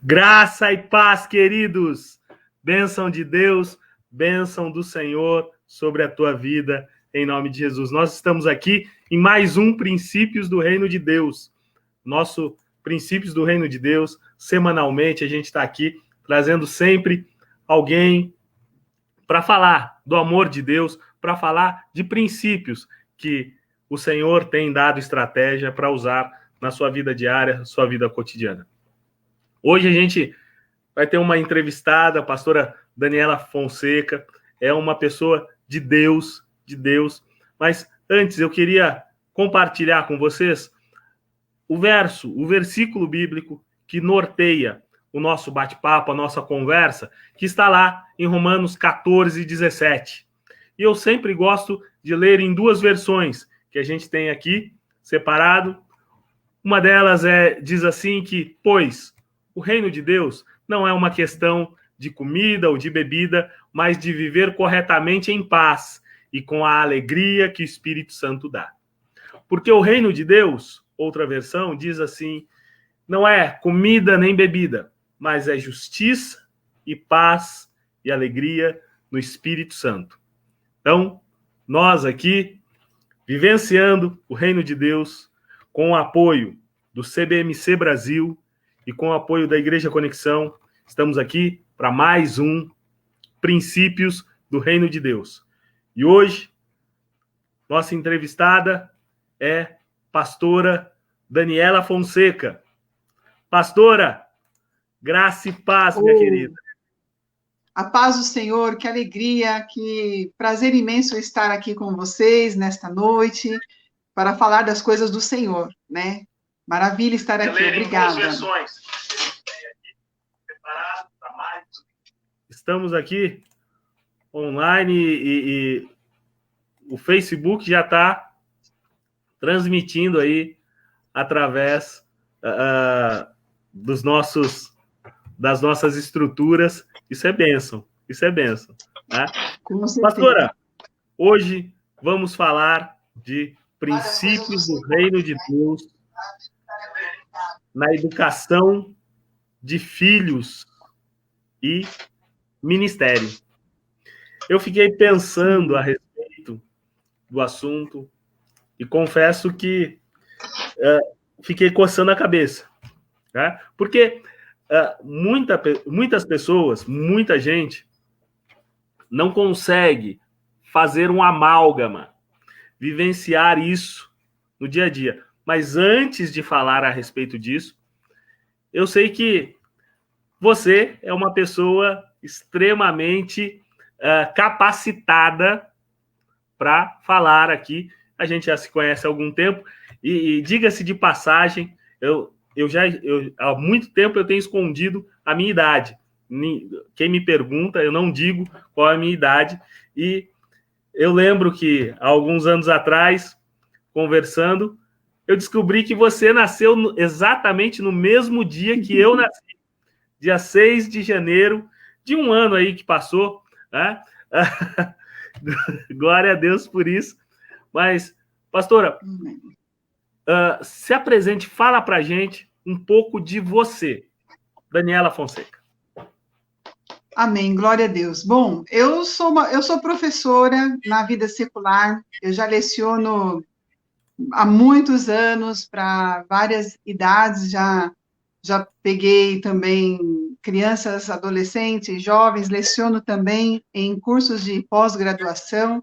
Graça e paz, queridos. Bênção de Deus, bênção do Senhor sobre a tua vida, em nome de Jesus. Nós estamos aqui em mais um Princípios do Reino de Deus. Nosso Princípios do Reino de Deus, semanalmente, a gente está aqui trazendo sempre alguém para falar do amor de Deus, para falar de princípios que o Senhor tem dado estratégia para usar na sua vida diária, sua vida cotidiana. Hoje a gente vai ter uma entrevistada, a pastora Daniela Fonseca, é uma pessoa de Deus, mas antes eu queria compartilhar com vocês o versículo bíblico que norteia o nosso bate-papo, a nossa conversa, que está lá em Romanos 14, 17. E eu sempre gosto de ler em duas versões que a gente tem aqui, separado. Uma delas diz assim que, pois, o reino de Deus não é uma questão de comida ou de bebida, mas de viver corretamente em paz e com a alegria que o Espírito Santo dá. Porque o reino de Deus, outra versão, diz assim, não é comida nem bebida, mas é justiça e paz e alegria no Espírito Santo. Então, nós aqui, vivenciando o reino de Deus, com o apoio do CBMC Brasil, e com o apoio da Igreja Conexão, estamos aqui para mais um Princípios do Reino de Deus. E hoje, nossa entrevistada é pastora Daniela Fonseca. Pastora, graça e paz, minha querida. A paz do Senhor, que alegria, que prazer imenso estar aqui com vocês nesta noite, para falar das coisas do Senhor, né? Maravilha estar aqui, obrigada. Estamos aqui online e o Facebook já está transmitindo aí através das nossas estruturas. Isso é bênção, né? Pastora, hoje vamos falar de princípios do reino de Deus na educação de filhos e ministério. Eu fiquei pensando a respeito do assunto e confesso que fiquei coçando a cabeça, né? Porque muitas pessoas, muita gente não consegue fazer um amálgama, vivenciar isso no dia a dia. Mas antes de falar a respeito disso, eu sei que você é uma pessoa extremamente capacitada para falar aqui. A gente já se conhece há algum tempo e diga-se de passagem, há muito tempo eu tenho escondido a minha idade. Quem me pergunta, eu não digo qual é a minha idade. E eu lembro que, há alguns anos atrás, conversando, eu descobri que você nasceu exatamente no mesmo dia que eu nasci. Dia 6 de janeiro, de um ano aí que passou, né? Glória a Deus por isso. Mas, pastora, se apresente, fala pra gente um pouco de você, Daniela Fonseca. Amém, glória a Deus. Bom, eu sou professora na vida secular, eu já leciono há muitos anos para várias idades, já peguei também crianças, adolescentes, jovens, leciono também em cursos de pós-graduação,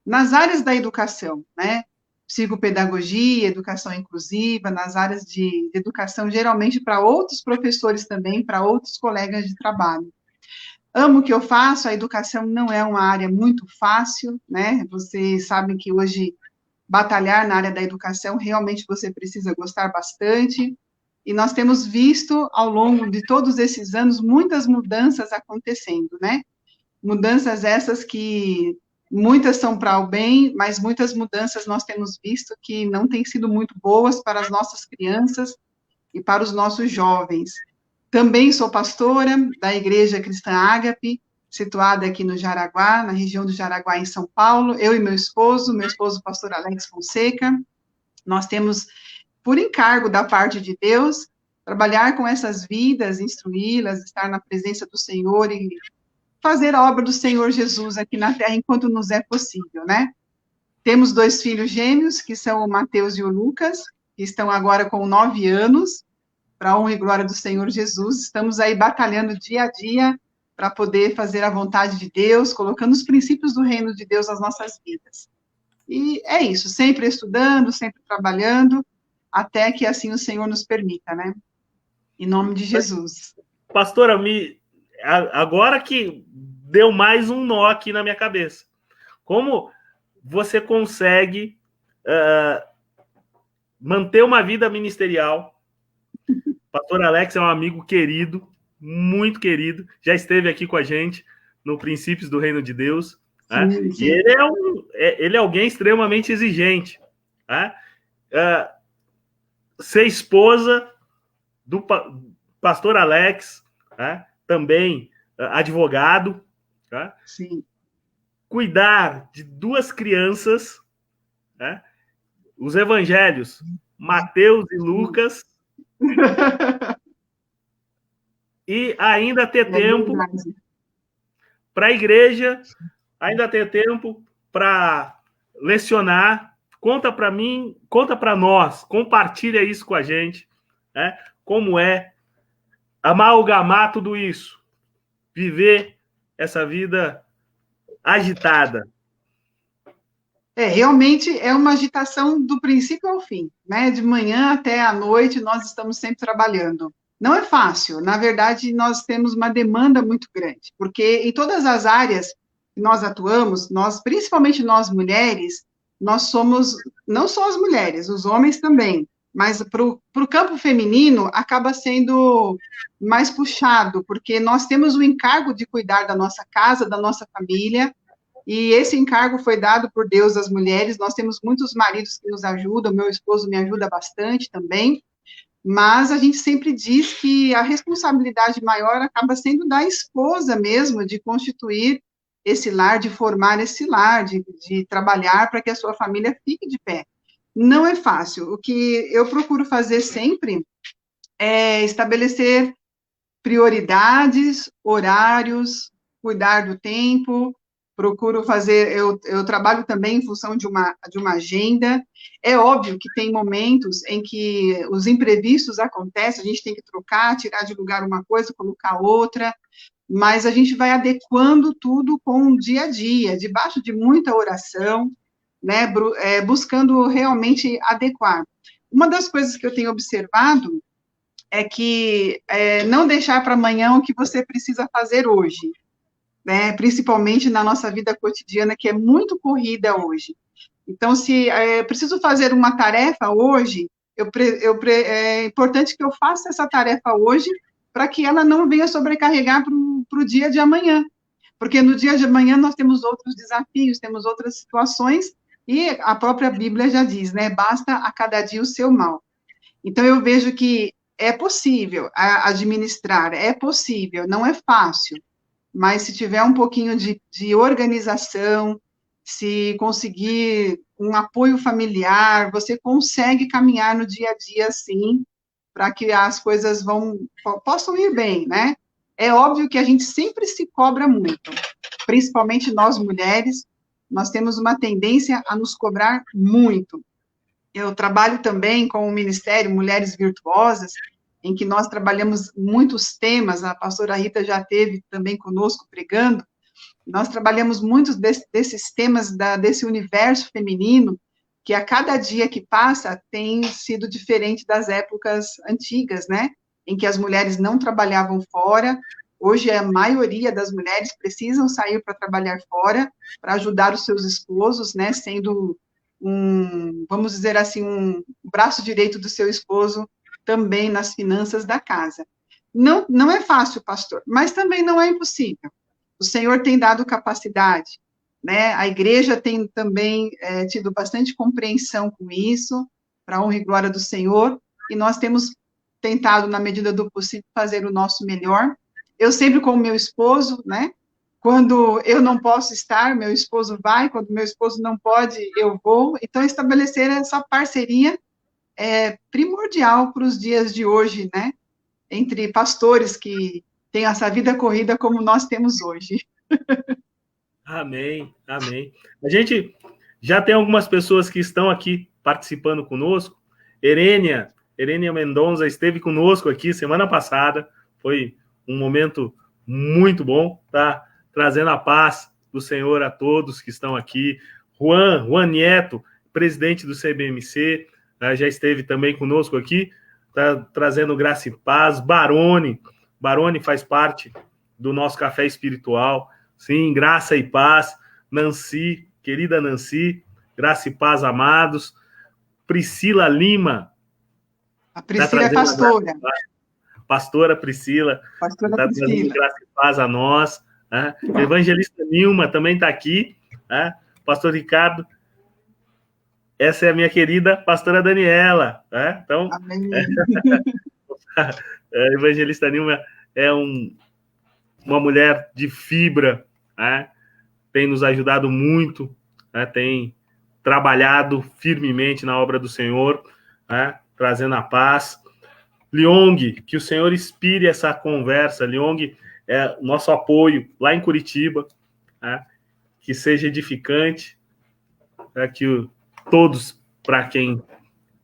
nas áreas da educação, né? Psicopedagogia, educação inclusiva, nas áreas de educação, geralmente para outros professores também, para outros colegas de trabalho. Amo o que eu faço, a educação não é uma área muito fácil, né? Vocês sabem que hoje batalhar na área da educação, realmente você precisa gostar bastante, e nós temos visto, ao longo de todos esses anos, muitas mudanças acontecendo, né? Mudanças essas que muitas são para o bem, mas muitas mudanças nós temos visto que não têm sido muito boas para as nossas crianças e para os nossos jovens. Também sou pastora da Igreja Cristã Ágape, situada aqui no Jaraguá, na região do Jaraguá, em São Paulo. Eu e meu esposo, pastor Alex Fonseca, nós temos, por encargo da parte de Deus, trabalhar com essas vidas, instruí-las, estar na presença do Senhor e fazer a obra do Senhor Jesus aqui na Terra enquanto nos é possível, né? Temos 2 filhos gêmeos, que são o Mateus e o Lucas, que estão agora com 9 anos, para a honra e glória do Senhor Jesus. Estamos aí batalhando dia a dia para poder fazer a vontade de Deus, colocando os princípios do reino de Deus nas nossas vidas. E é isso, sempre estudando, sempre trabalhando, até que assim o Senhor nos permita, né? Em nome de Jesus. Pastora, agora que deu mais um nó aqui na minha cabeça. Como você consegue manter uma vida ministerial? Pastor Alex é um amigo querido, muito querido, já esteve aqui com a gente no Princípios do Reino de Deus, né? Sim, sim. E ele é alguém extremamente exigente, né? Ser esposa do pastor Alex, né? Também advogado, né? Sim. Cuidar de 2 crianças, né? Os evangelhos, Mateus e Lucas, e ainda ter tempo para a igreja, ainda ter tempo para lecionar. Conta para mim, conta para nós, compartilha isso com a gente, né? Como é amalgamar tudo isso, viver essa vida agitada. Realmente é uma agitação do princípio ao fim, né? De manhã até à noite nós estamos sempre trabalhando. Não é fácil, na verdade nós temos uma demanda muito grande, porque em todas as áreas que nós atuamos, principalmente nós mulheres, nós somos, não só as mulheres, os homens também, mas para o campo feminino acaba sendo mais puxado, porque nós temos o encargo de cuidar da nossa casa, da nossa família, e esse encargo foi dado por Deus às mulheres. Nós temos muitos maridos que nos ajudam, meu esposo me ajuda bastante também, mas a gente sempre diz que a responsabilidade maior acaba sendo da esposa mesmo, de constituir esse lar, de formar esse lar, de trabalhar para que a sua família fique de pé. Não é fácil. O que eu procuro fazer sempre é estabelecer prioridades, horários, cuidar do tempo. Procuro fazer, eu trabalho também em função de uma agenda. É óbvio que tem momentos em que os imprevistos acontecem, a gente tem que trocar, tirar de lugar uma coisa, colocar outra, mas a gente vai adequando tudo com o dia a dia, debaixo de muita oração, né, buscando realmente adequar. Uma das coisas que eu tenho observado é que não deixar para amanhã o que você precisa fazer hoje, né, principalmente na nossa vida cotidiana, que é muito corrida hoje. Se preciso fazer uma tarefa hoje, é importante que eu faça essa tarefa hoje, para que ela não venha sobrecarregar para o dia de amanhã, porque no dia de amanhã nós temos outros desafios, temos outras situações, e a própria Bíblia já diz, né, basta a cada dia o seu mal. Então, eu vejo que é possível administrar, é possível, não é fácil, mas se tiver um pouquinho de organização, se conseguir um apoio familiar, você consegue caminhar no dia a dia, sim, para que as coisas possam ir bem, né? É óbvio que a gente sempre se cobra muito, principalmente nós mulheres, nós temos uma tendência a nos cobrar muito. Eu trabalho também com o Ministério Mulheres Virtuosas, em que nós trabalhamos muitos temas, a pastora Rita já esteve também conosco pregando, nós trabalhamos muitos desses temas desse universo feminino, que a cada dia que passa tem sido diferente das épocas antigas, né? Em que as mulheres não trabalhavam fora. Hoje a maioria das mulheres precisam sair para trabalhar fora, para ajudar os seus esposos, né? Sendo vamos dizer assim, um braço direito do seu esposo também nas finanças da casa. Não é fácil, pastor, mas também não é impossível. O Senhor tem dado capacidade, né? A igreja tem também tido bastante compreensão com isso, para a honra e glória do Senhor, e nós temos tentado, na medida do possível, fazer o nosso melhor. Eu sempre com o meu esposo, né? Quando eu não posso estar, meu esposo vai, quando meu esposo não pode, eu vou. Então, estabelecer essa parceria é primordial para os dias de hoje, né? Entre pastores que têm essa vida corrida como nós temos hoje. Amém, amém. A gente já tem algumas pessoas que estão aqui participando conosco. Erênia Mendonça esteve conosco aqui semana passada. Foi um momento muito bom, tá? Trazendo a paz do Senhor a todos que estão aqui. Juan Nieto, presidente do CBMC, já esteve também conosco aqui, tá trazendo graça e paz. Barone faz parte do nosso café espiritual. Sim, graça e paz. Nancy, querida Nancy, graça e paz, amados. Priscila Lima. A Priscila é pastora. Pastora Priscila. Pastora está trazendo graça e paz a nós. Né? Evangelista Nilma também está aqui. Né? Pastor Ricardo. Essa é a minha querida pastora Daniela. Né? Então, Evangelista Nilma é uma mulher de fibra, né? Tem nos ajudado muito, né? Tem trabalhado firmemente na obra do Senhor, né? Trazendo a paz. Liong, que o Senhor inspire essa conversa. Liong é nosso apoio lá em Curitiba, né? Que seja edificante, né? Que todos, para quem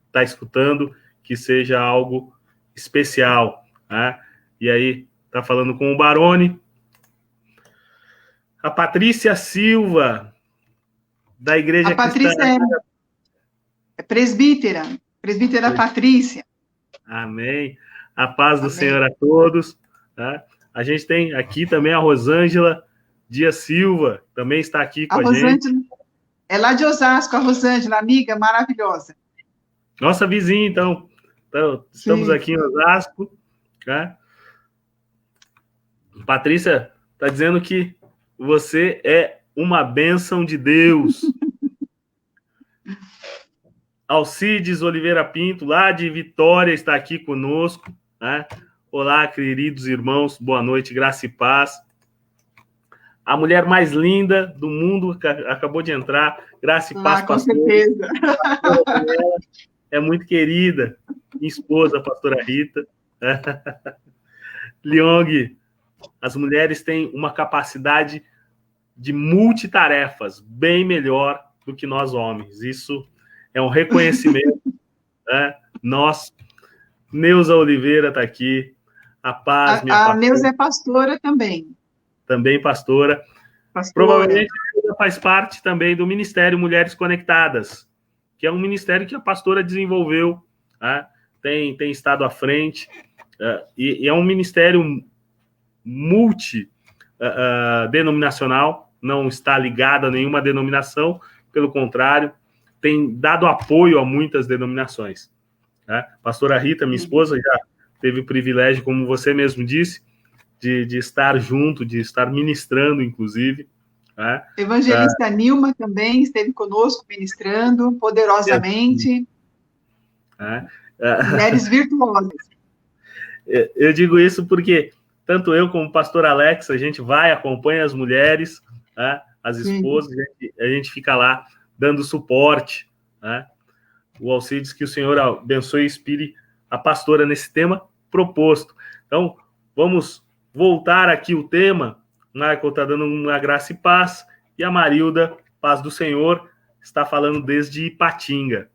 está escutando, que seja algo especial, né? E aí, está falando com o Barone. A Patrícia Silva, da Igreja Cristã. A Patrícia é presbítera Patrícia. Amém. A paz do Senhor a todos. Tá? A gente tem aqui também a Rosângela Dias Silva, também está aqui com a gente. É lá de Osasco, a Rosângela, amiga maravilhosa. Nossa vizinha, então estamos aqui em Osasco. Tá? Patrícia está dizendo que você é uma bênção de Deus. Alcides Oliveira Pinto, lá de Vitória, está aqui conosco. Né? Olá, queridos irmãos, boa noite, graça e paz. A mulher mais linda do mundo acabou de entrar, graça e paz. Com certeza. É muito querida, minha esposa, a pastora Rita. Liong, as mulheres têm uma capacidade de multitarefas bem melhor do que nós homens. Isso é um reconhecimento. Né? Nós, Neuza Oliveira está aqui. A paz, minha pastora. A Neuza é pastora também. Também pastora. Provavelmente ela faz parte também do Ministério Mulheres Conectadas, que é um ministério que a pastora desenvolveu, né? tem estado à frente, e é um ministério multidenominacional, não está ligado a nenhuma denominação, pelo contrário, tem dado apoio a muitas denominações. Né? Pastora Rita, minha esposa, já teve o privilégio, como você mesmo disse, de estar junto, de estar ministrando, inclusive. Né? Evangelista Nilma também esteve conosco ministrando poderosamente. Mulheres virtuosas. Eu digo isso porque tanto eu como o pastor Alex, a gente vai, acompanha as mulheres, né? As esposas, a gente fica lá dando suporte. Né? O Alcides, que o Senhor abençoe e inspire a pastora nesse tema proposto. Então, vamos voltar aqui o tema. Michael está dando uma graça e paz, e a Marilda, paz do Senhor, está falando desde Ipatinga,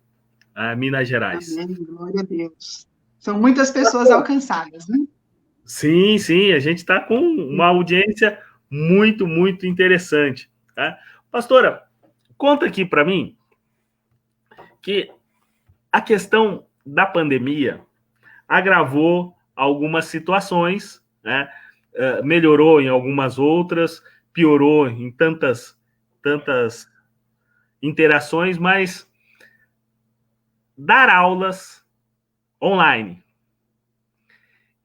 Minas Gerais. Amém, glória a Deus. São muitas pessoas alcançadas, né? Sim, a gente está com uma audiência muito, muito interessante. Tá? Pastora, conta aqui para mim que a questão da pandemia agravou algumas situações, né? Melhorou em algumas outras, piorou em tantas interações, mas dar aulas online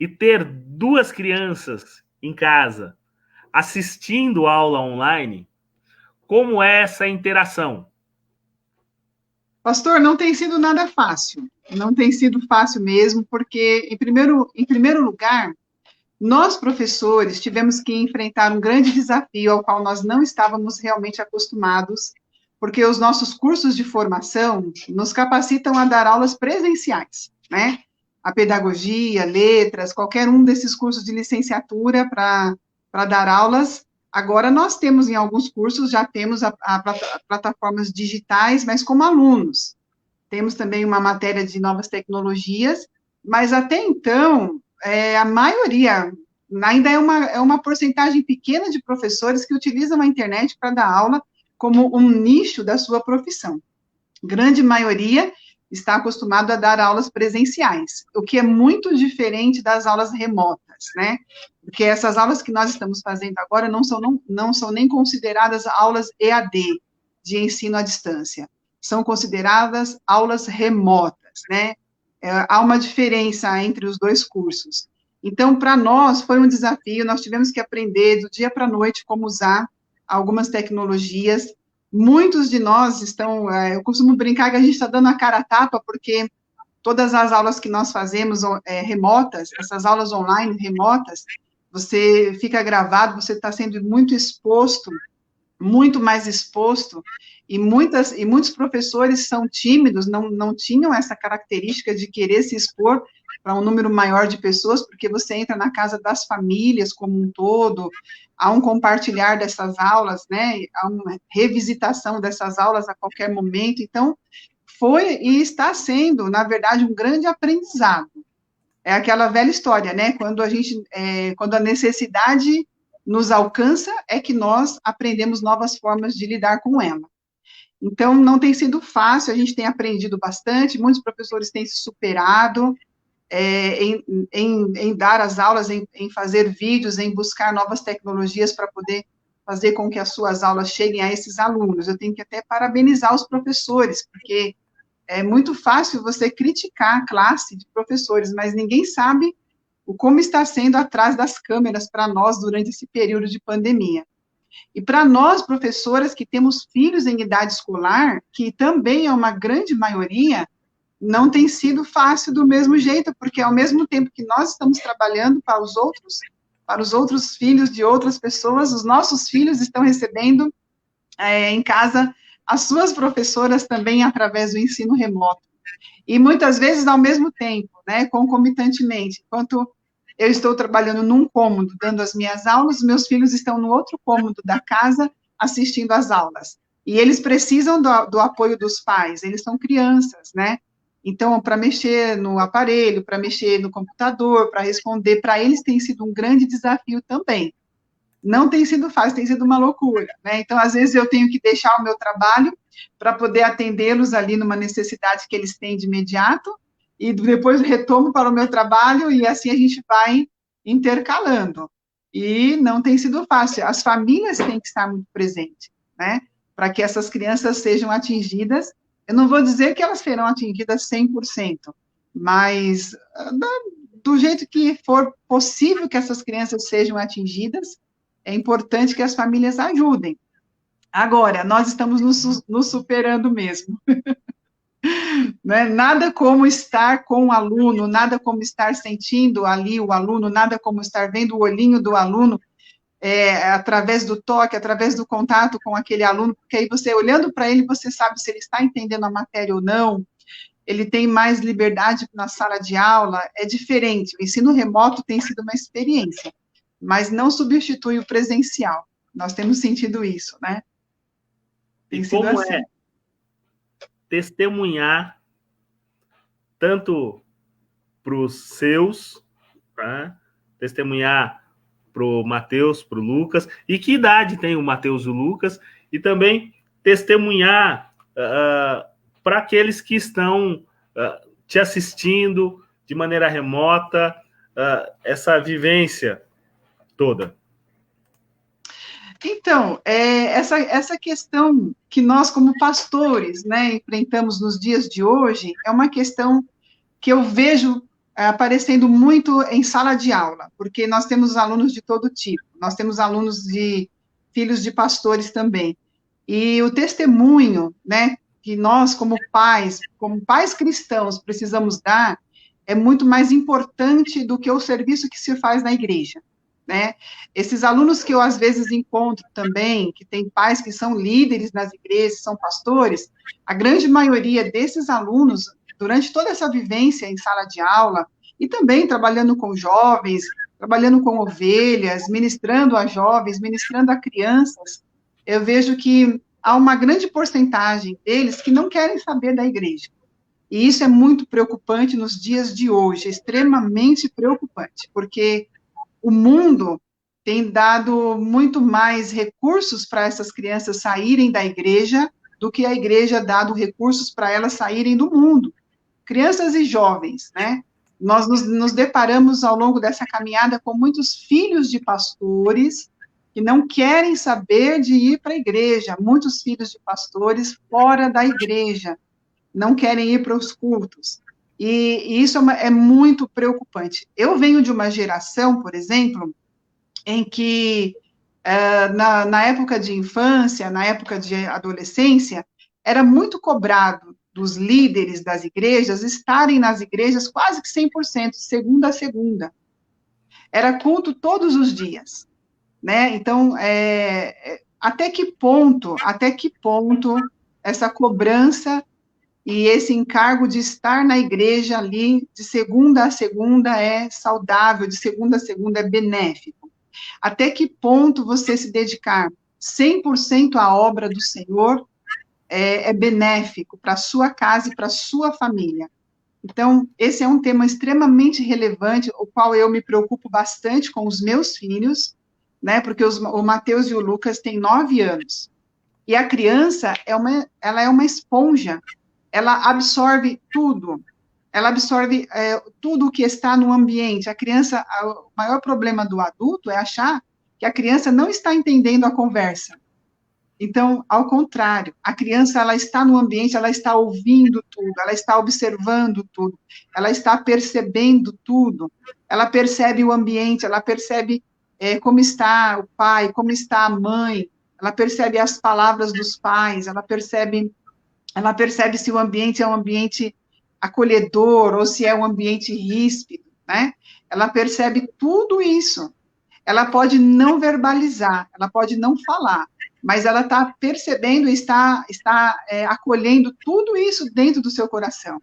e ter 2 crianças em casa assistindo aula online, como é essa interação? Pastor, não tem sido nada fácil. Não tem sido fácil mesmo, porque, em primeiro lugar, nós, professores, tivemos que enfrentar um grande desafio ao qual nós não estávamos realmente acostumados, porque os nossos cursos de formação nos capacitam a dar aulas presenciais, né? A pedagogia, letras, qualquer um desses cursos de licenciatura para dar aulas. Agora, nós temos, em alguns cursos, já temos plataformas digitais, mas como alunos. Temos também uma matéria de novas tecnologias, mas até então, a maioria, ainda é uma porcentagem pequena de professores que utilizam a internet para dar aula como um nicho da sua profissão. Grande maioria está acostumado a dar aulas presenciais, o que é muito diferente das aulas remotas, né? Porque essas aulas que nós estamos fazendo agora não são nem consideradas aulas EAD, de ensino à distância, são consideradas aulas remotas, né? Há uma diferença entre os dois cursos. Então, para nós, foi um desafio, nós tivemos que aprender do dia para a noite como usar algumas tecnologias. Muitos de nós eu costumo brincar que a gente está dando a cara a tapa, porque todas as aulas que nós fazemos remotas, essas aulas online remotas, você fica gravado, você está sendo muito exposto, muito mais exposto, e muitos professores são tímidos, não tinham essa característica de querer se expor para um número maior de pessoas, porque você entra na casa das famílias como um todo, há um compartilhar dessas aulas, né, há uma revisitação dessas aulas a qualquer momento, então, foi e está sendo, na verdade, um grande aprendizado. É aquela velha história, né, quando a necessidade nos alcança, é que nós aprendemos novas formas de lidar com ela. Então, não tem sido fácil, a gente tem aprendido bastante, muitos professores têm se superado, em dar as aulas, em fazer vídeos, em buscar novas tecnologias para poder fazer com que as suas aulas cheguem a esses alunos. Eu tenho que até parabenizar os professores, porque é muito fácil você criticar a classe de professores, mas ninguém sabe como está sendo atrás das câmeras para nós durante esse período de pandemia. E para nós, professoras que temos filhos em idade escolar, que também é uma grande maioria, não tem sido fácil do mesmo jeito, porque ao mesmo tempo que nós estamos trabalhando para os outros filhos de outras pessoas, os nossos filhos estão recebendo em casa as suas professoras também através do ensino remoto. E muitas vezes ao mesmo tempo, né, concomitantemente, enquanto eu estou trabalhando num cômodo, dando as minhas aulas, meus filhos estão no outro cômodo da casa, assistindo às aulas. E eles precisam do apoio dos pais, eles são crianças, né? Então, para mexer no aparelho, para mexer no computador, para responder, para eles tem sido um grande desafio também. Não tem sido fácil, tem sido uma loucura, né? Então, às vezes, eu tenho que deixar o meu trabalho para poder atendê-los ali numa necessidade que eles têm de imediato, e depois retomo para o meu trabalho, e assim a gente vai intercalando. E não tem sido fácil. As famílias têm que estar muito presentes, né? Para que essas crianças sejam atingidas. Eu não vou dizer que elas serão atingidas 100%, mas do jeito que for possível que essas crianças sejam atingidas, é importante que as famílias ajudem. Agora, nós estamos nos superando mesmo. Né? Nada como estar com o aluno, nada como estar sentindo ali o aluno, nada como estar vendo o olhinho do aluno, através do toque, através do contato com aquele aluno, porque aí você, olhando para ele, você sabe se ele está entendendo a matéria ou não, ele tem mais liberdade na sala de aula, é diferente. O ensino remoto tem sido uma experiência, mas não substitui o presencial. Nós temos sentido isso, né? Tem sido como assim. Testemunhar tanto para os seus, tá? Testemunhar para o Mateus, para o Lucas, e que idade tem o Mateus e o Lucas, e também testemunhar para aqueles que estão te assistindo de maneira remota, essa vivência toda. Então, essa questão que nós, como pastores, né, enfrentamos nos dias de hoje, é uma questão que eu vejo aparecendo muito em sala de aula, porque nós temos alunos de todo tipo, nós temos alunos de filhos de pastores também, e o testemunho, né, que nós, como pais cristãos, precisamos dar, é muito mais importante do que o serviço que se faz na igreja. né? Esses alunos que eu, às vezes, encontro também, que tem pais que são líderes nas igrejas, são pastores, a grande maioria desses alunos, durante toda essa vivência em sala de aula, e também trabalhando com jovens, trabalhando com ovelhas, ministrando a jovens, ministrando a crianças, eu vejo que há uma grande porcentagem deles que não querem saber da igreja. E isso é muito preocupante nos dias de hoje, extremamente preocupante, porque o mundo tem dado muito mais recursos para essas crianças saírem da igreja do que a igreja ha dado recursos para elas saírem do mundo. Crianças e jovens, né? Nós nos deparamos ao longo dessa caminhada com muitos filhos de pastores que não querem saber de ir para a igreja, muitos filhos de pastores fora da igreja, não querem ir para os cultos. E isso é muito preocupante. Eu venho de uma geração, por exemplo, em que, na época de infância, na época de adolescência, era muito cobrado dos líderes das igrejas estarem nas igrejas quase que 100%, segunda a segunda. Era culto todos os dias, né? Então, até que ponto essa cobrança e esse encargo de estar na igreja ali, de segunda a segunda, é saudável, de segunda a segunda é benéfico? Até que ponto você se dedicar 100% à obra do Senhor é benéfico para a sua casa e para a sua família? Então, esse é um tema extremamente relevante, o qual eu me preocupo bastante com os meus filhos, né, porque o Mateus e o Lucas têm 9 anos, e a criança, ela é uma esponja, ela absorve tudo, ela absorve tudo o que está no ambiente. A criança, o maior problema do adulto é achar que a criança não está entendendo a conversa. Então, ao contrário, a criança, ela está no ambiente, ela está ouvindo tudo, ela está observando tudo, ela está percebendo tudo, ela percebe o ambiente, ela percebe como está o pai, como está a mãe, ela percebe as palavras dos pais, ela percebe se o ambiente é um ambiente acolhedor ou se é um ambiente ríspido, né? Ela percebe tudo isso. Ela pode não verbalizar, ela pode não falar, mas ela está percebendo e está acolhendo tudo isso dentro do seu coração.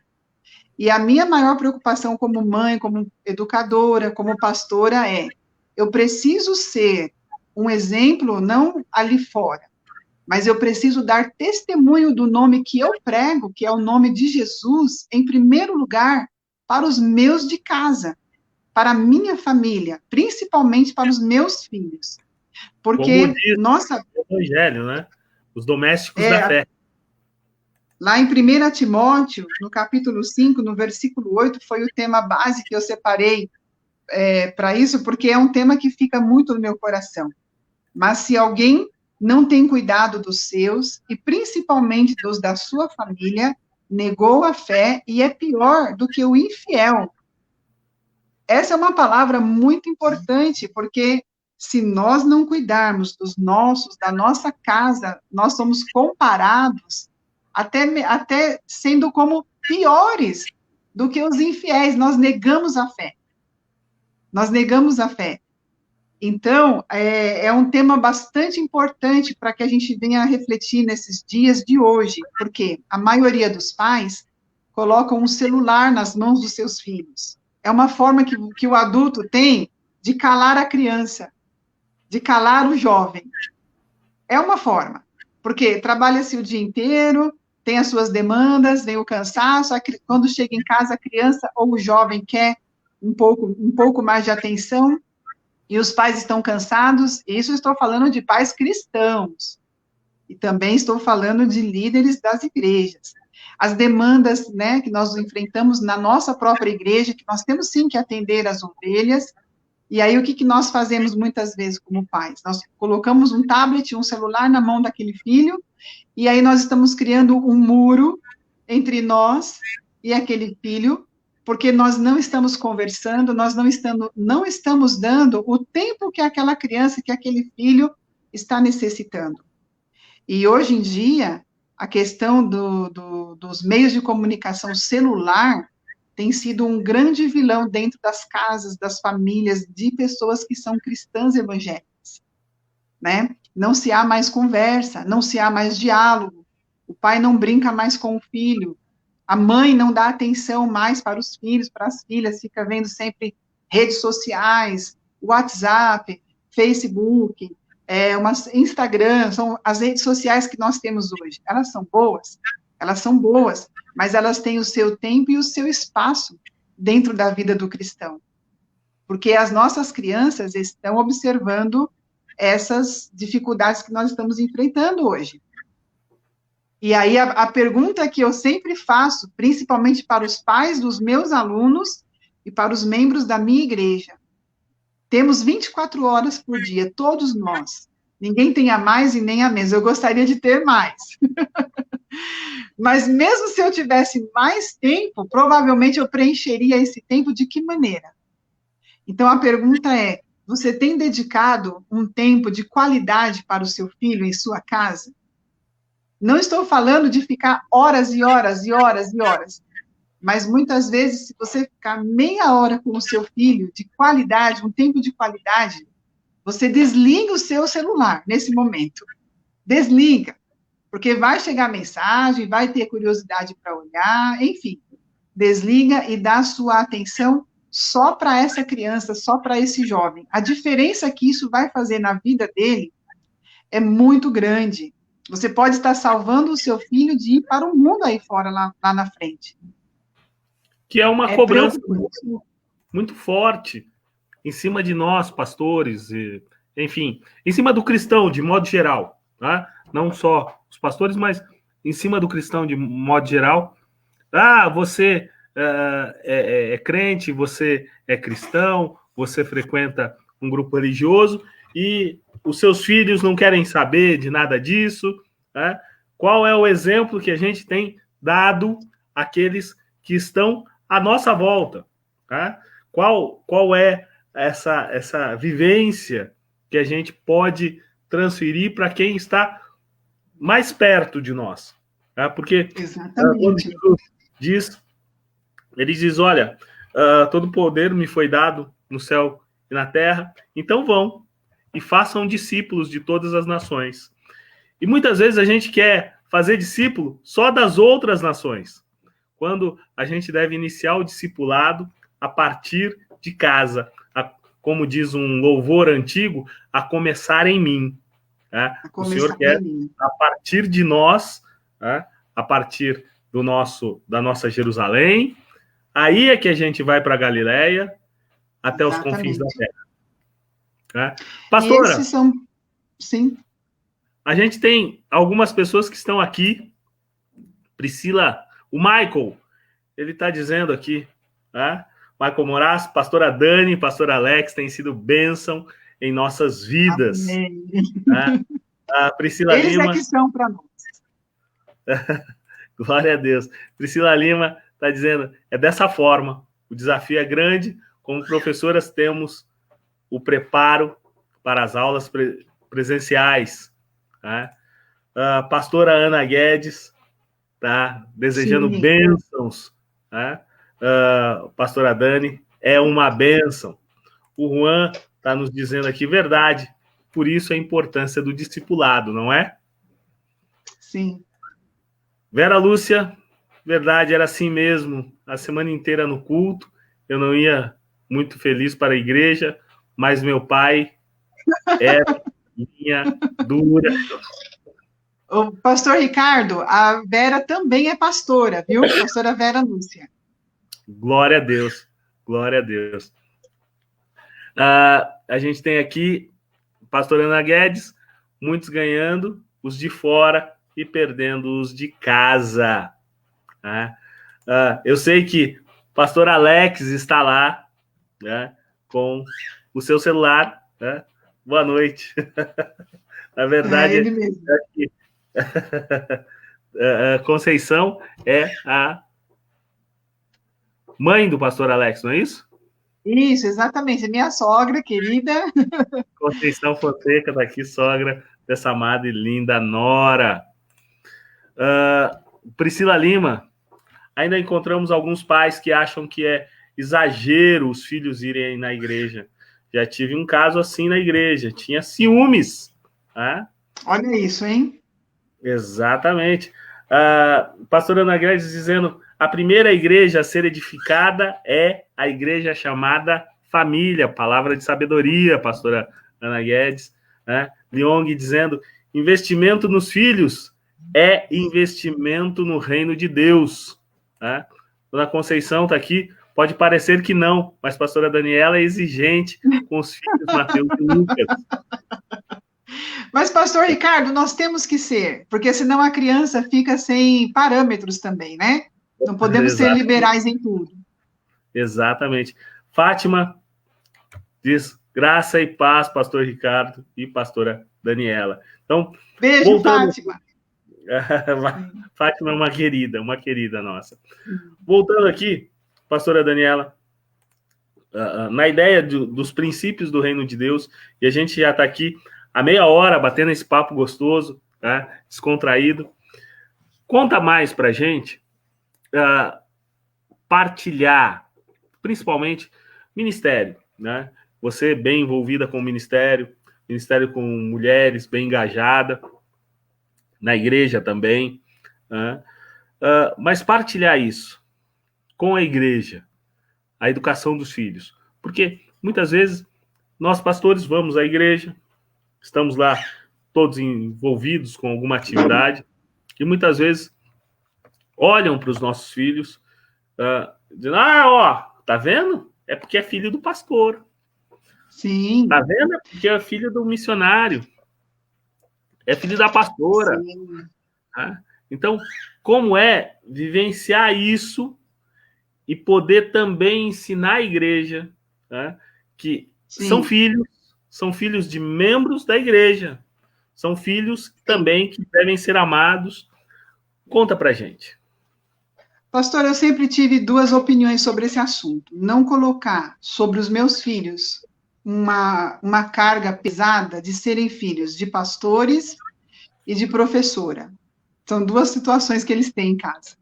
E a minha maior preocupação como mãe, como educadora, como pastora eu preciso ser um exemplo, não ali fora, mas eu preciso dar testemunho do nome que eu prego, que é o nome de Jesus, em primeiro lugar, para os meus de casa, para a minha família, principalmente para os meus filhos. Porque, como diz o Evangelho, né? Os domésticos da fé. Lá em 1 Timóteo, no capítulo 5, no versículo 8, foi o tema base que eu separei para isso, porque é um tema que fica muito no meu coração. Mas se alguém não tem cuidado dos seus, e principalmente dos da sua família, negou a fé e é pior do que o infiel. Essa é uma palavra muito importante, porque se nós não cuidarmos dos nossos, da nossa casa, nós somos comparados até sendo como piores do que os infiéis. Nós negamos a fé. Nós negamos a fé. Então, é um tema bastante importante para que a gente venha a refletir nesses dias de hoje, porque a maioria dos pais colocam um celular nas mãos dos seus filhos. É uma forma que o adulto tem de calar a criança, de calar o jovem. É uma forma, porque trabalha-se o dia inteiro, tem as suas demandas, vem o cansaço, quando chega em casa, a criança ou o jovem quer um pouco mais de atenção, e os pais estão cansados. Isso estou falando de pais cristãos, e também estou falando de líderes das igrejas. As demandas, né, que nós enfrentamos na nossa própria igreja, que nós temos sim que atender as ovelhas, e aí o que nós fazemos muitas vezes como pais? Nós colocamos um tablet, um celular na mão daquele filho, e aí nós estamos criando um muro entre nós e aquele filho, porque nós não estamos conversando, nós não estamos dando o tempo que aquela criança, que aquele filho está necessitando. E hoje em dia, a questão dos meios de comunicação celular tem sido um grande vilão dentro das casas, das famílias, de pessoas que são cristãs evangélicas, né? Não se há mais conversa, não se há mais diálogo, o pai não brinca mais com o filho, a mãe não dá atenção mais para os filhos, para as filhas, fica vendo sempre redes sociais, WhatsApp, Facebook, Instagram, são as redes sociais que nós temos hoje. Elas são boas, mas elas têm o seu tempo e o seu espaço dentro da vida do cristão. Porque as nossas crianças estão observando essas dificuldades que nós estamos enfrentando hoje. E aí a pergunta que eu sempre faço, principalmente para os pais dos meus alunos e para os membros da minha igreja, temos 24 horas por dia, todos nós. Ninguém tem a mais e nem a menos. Eu gostaria de ter mais. Mas mesmo se eu tivesse mais tempo, provavelmente eu preencheria esse tempo de que maneira? Então a pergunta é, você tem dedicado um tempo de qualidade para o seu filho em sua casa? Não estou falando de ficar horas e horas e horas e horas, mas muitas vezes, se você ficar meia hora com o seu filho de qualidade, um tempo de qualidade, você desliga o seu celular nesse momento. Desliga, porque vai chegar mensagem, vai ter curiosidade para olhar, enfim. Desliga e dá sua atenção só para essa criança, só para esse jovem. A diferença que isso vai fazer na vida dele é muito grande. Você pode estar salvando o seu filho de ir para o mundo aí fora, lá na frente. Que é uma cobrança muito, muito forte em cima de nós, pastores, enfim, em cima do cristão, de modo geral, tá? Não só os pastores, mas em cima do cristão, de modo geral. Você é crente, você é cristão, você frequenta um grupo religioso e os seus filhos não querem saber de nada disso, tá? Qual é o exemplo que a gente tem dado àqueles que estão à nossa volta, tá? Qual é essa vivência que a gente pode transferir para quem está mais perto de nós, tá? Porque quando Jesus ele diz, olha, todo poder me foi dado no céu e na terra, então vão e façam discípulos de todas as nações. E muitas vezes a gente quer fazer discípulo só das outras nações, quando a gente deve iniciar o discipulado a partir de casa, como diz um louvor antigo, a começar em mim. Tá? O Senhor quer, a partir de nós, tá? A partir da nossa Jerusalém, aí é que a gente vai para a Galileia, até os confins da terra. Tá? Pastora, sim. A gente tem algumas pessoas que estão aqui. Priscila, o Michael, ele está dizendo aqui, tá? Michael Moraes, pastora Dani, pastor Alex, tem sido bênção em nossas vidas. Tá? A Priscila Eles Lima... é que são para nós. Glória a Deus. Priscila Lima está dizendo, é dessa forma, o desafio é grande, como professoras temos o preparo para as aulas presenciais. Tá? A pastora Ana Guedes tá desejando Sim. bênçãos. Tá? Pastora Dani, é uma bênção. O Juan está nos dizendo aqui, verdade, por isso a importância do discipulado, não é? Sim. Vera Lúcia, verdade, era assim mesmo, a semana inteira no culto, eu não ia muito feliz para a igreja, mas meu pai é linha dura. O pastor Ricardo, a Vera também é pastora, viu? Pastora Vera Lúcia. Glória a Deus, glória a Deus. A gente tem aqui, pastor Ana Guedes, muitos ganhando, os de fora e perdendo os de casa. Tá? Eu sei que pastor Alex está lá, né, com o seu celular. Né? Boa noite. Na verdade, ele mesmo. Conceição é a mãe do pastor Alex, não é isso? Isso, exatamente. Minha sogra, querida. Conceição Fonseca, daqui, sogra dessa amada e linda nora. Priscila Lima, Ainda encontramos alguns pais que acham que é exagero os filhos irem na igreja. Já tive um caso assim na igreja, tinha ciúmes. Tá? Olha isso, hein? Exatamente. Pastora Ana Guedes dizendo, a primeira igreja a ser edificada é a igreja chamada família, palavra de sabedoria, pastora Ana Guedes. Né? Leong dizendo, investimento nos filhos é investimento no reino de Deus. Né? Dona Conceição está aqui, pode parecer que não, mas pastora Daniela é exigente com os filhos Mateus e Lucas. Mas, pastor Ricardo, nós temos que ser, porque senão a criança fica sem parâmetros também, né? Não podemos ser liberais em tudo. Exatamente. Fátima diz graça e paz, pastor Ricardo e pastora Daniela. Então, beijo, voltando... Fátima. Fátima é uma querida nossa. Voltando aqui, pastora Daniela, na ideia dos princípios do reino de Deus, e a gente já está aqui há meia hora batendo esse papo gostoso, tá? Descontraído. Conta mais para a gente partilhar, principalmente, ministério, né? Você bem envolvida com o ministério com mulheres, bem engajada, na igreja também, né? Mas partilhar isso com a igreja, a educação dos filhos, porque muitas vezes nós pastores vamos à igreja, estamos lá todos envolvidos com alguma atividade, e muitas vezes olham para os nossos filhos, dizendo, tá vendo? É porque é filho do pastor. Sim. Tá vendo? É porque é filho do missionário. É filho da pastora. Tá? Então, como é vivenciar isso e poder também ensinar a igreja, tá? Que são filhos de membros da igreja. São filhos também que devem ser amados. Conta pra gente. Pastor, eu sempre tive duas opiniões sobre esse assunto. Não colocar sobre os meus filhos uma carga pesada de serem filhos de pastores e de professora. São duas situações que eles têm em casa,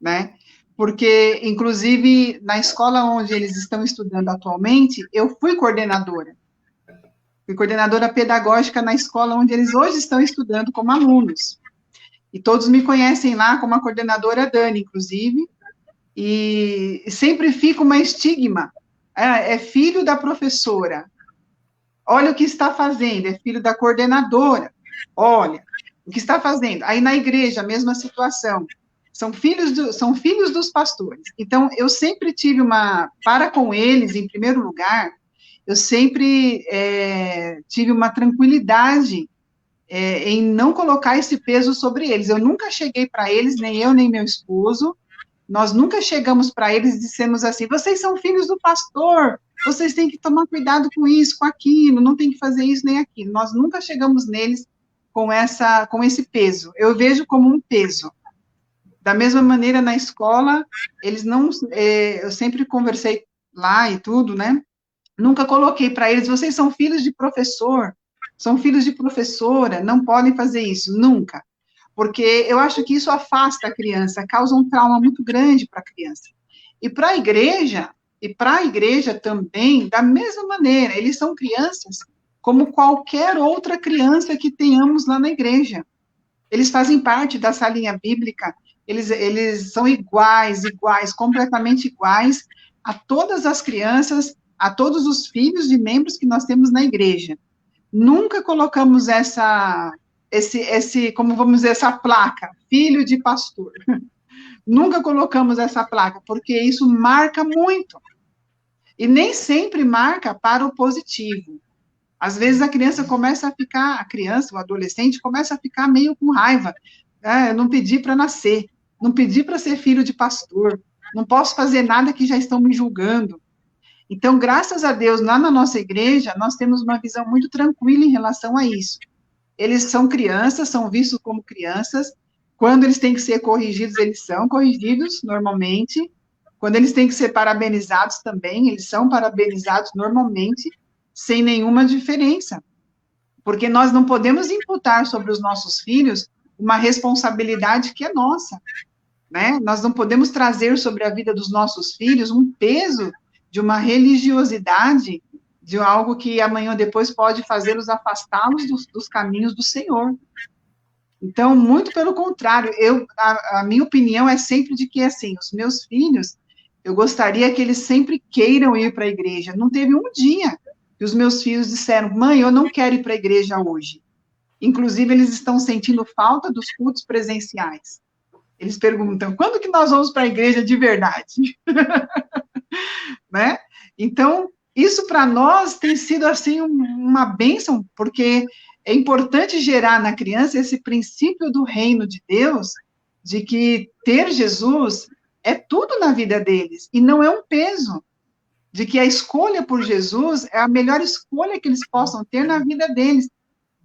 né? Porque, inclusive, na escola onde eles estão estudando atualmente, eu fui coordenadora. Fui coordenadora pedagógica na escola onde eles hoje estão estudando como alunos. E todos me conhecem lá como a coordenadora Dani, inclusive, e sempre fica uma estigma. É filho da professora. Olha o que está fazendo, é filho da coordenadora. Olha o que está fazendo. Aí na igreja, a mesma situação. São filhos dos pastores. Então, eu sempre tive para com eles, em primeiro lugar, eu sempre tive uma tranquilidade em não colocar esse peso sobre eles. Eu nunca cheguei para eles, nem eu, nem meu esposo, nós nunca chegamos para eles e dissemos assim, vocês são filhos do pastor, vocês têm que tomar cuidado com isso, com aquilo, não tem que fazer isso nem aquilo. Nós nunca chegamos neles com esse peso. Eu vejo como um peso. Da mesma maneira, na escola, eles não... eu sempre conversei lá e tudo, né? Nunca coloquei para eles, vocês são filhos de professor, são filhos de professora, não podem fazer isso, nunca. Porque eu acho que isso afasta a criança, causa um trauma muito grande para a criança. E para a igreja também, da mesma maneira, eles são crianças como qualquer outra criança que tenhamos lá na igreja. Eles fazem parte da salinha bíblica, eles são iguais, completamente iguais a todas as crianças, a todos os filhos de membros que nós temos na igreja. Nunca colocamos como vamos dizer, essa placa, filho de pastor. Nunca colocamos essa placa, porque isso marca muito. E nem sempre marca para o positivo. Às vezes a criança, o adolescente começa a ficar meio com raiva. Eu não pedi para nascer, não pedi para ser filho de pastor, não posso fazer nada que já estão me julgando. Então, graças a Deus, lá na nossa igreja, nós temos uma visão muito tranquila em relação a isso. Eles são crianças, são vistos como crianças. Quando eles têm que ser corrigidos, eles são corrigidos, normalmente. Quando eles têm que ser parabenizados também, eles são parabenizados normalmente, sem nenhuma diferença. Porque nós não podemos imputar sobre os nossos filhos uma responsabilidade que é nossa. né? Nós não podemos trazer sobre a vida dos nossos filhos um peso de uma religiosidade, de algo que amanhã ou depois pode fazê-los afastá-los dos caminhos do Senhor. Então, muito pelo contrário, a minha opinião é sempre de que, assim, os meus filhos, eu gostaria que eles sempre queiram ir para a igreja. Não teve um dia que os meus filhos disseram, mãe, eu não quero ir para a igreja hoje. Inclusive, eles estão sentindo falta dos cultos presenciais. Eles perguntam, quando que nós vamos para a igreja de verdade? Né? Então, isso para nós tem sido, assim, uma bênção, porque é importante gerar na criança esse princípio do reino de Deus, de que ter Jesus é tudo na vida deles, e não é um peso, de que a escolha por Jesus é a melhor escolha que eles possam ter na vida deles,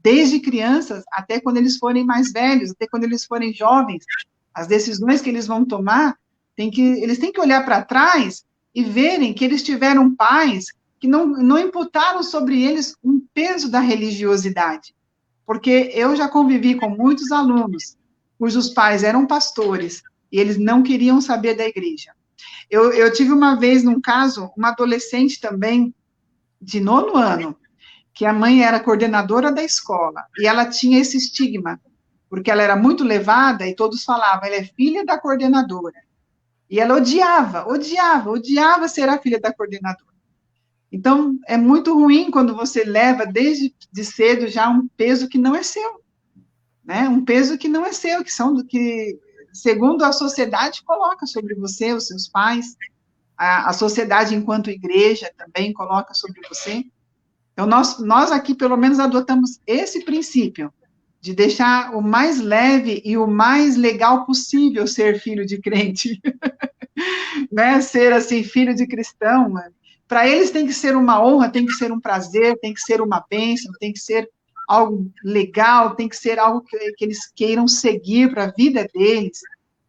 desde crianças até quando eles forem mais velhos, até quando eles forem jovens. As decisões que eles vão tomar, eles têm que olhar para trás e verem que eles tiveram pais que não imputaram sobre eles um peso da religiosidade. Porque eu já convivi com muitos alunos cujos pais eram pastores e eles não queriam saber da igreja. Eu tive uma vez, num caso, uma adolescente também, de 9º ano, que a mãe era coordenadora da escola, e ela tinha esse estigma, porque ela era muito levada, e todos falavam, ela é filha da coordenadora. E ela odiava ser a filha da coordenadora. Então, é muito ruim quando você leva, desde cedo, já um peso que não é seu, né? Um peso que não é seu, que segundo a sociedade coloca sobre você, os seus pais, a sociedade enquanto igreja também coloca sobre você. Então, nós aqui, pelo menos, adotamos esse princípio, de deixar o mais leve e o mais legal possível ser filho de crente, né? Ser, assim, filho de cristão. Para eles tem que ser uma honra, tem que ser um prazer, tem que ser uma bênção, tem que ser algo legal, tem que ser algo que eles queiram seguir para a vida deles,